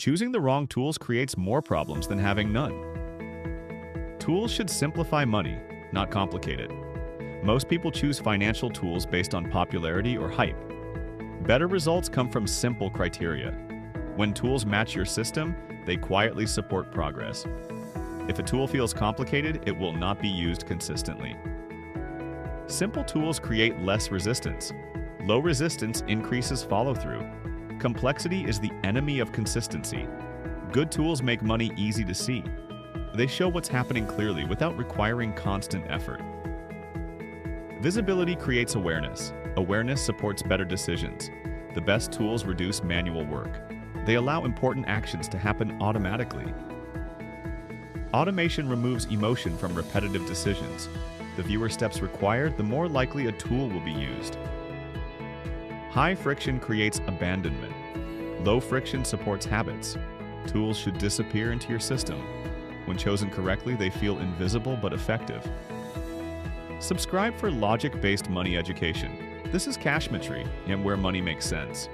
Choosing the wrong tools creates more problems than having none. Tools should simplify money, not complicate it. Most people choose financial tools based on popularity or hype. Better results come from simple criteria. When tools match your system, they quietly support progress. If a tool feels complicated, it will not be used consistently. Simple tools create less resistance. Low resistance increases follow-through. Complexity is the enemy of consistency. Good tools make money easy to see. They show what's happening clearly without requiring constant effort. Visibility creates awareness. Awareness supports better decisions. The best tools reduce manual work. They allow important actions to happen automatically. Automation removes emotion from repetitive decisions. The fewer steps required, the more likely a tool will be used. High friction creates abandonment. Low friction supports habits. Tools should disappear into your system. When chosen correctly, they feel invisible but effective. Subscribe for logic-based money education. This is Cashmetry, and where money makes sense.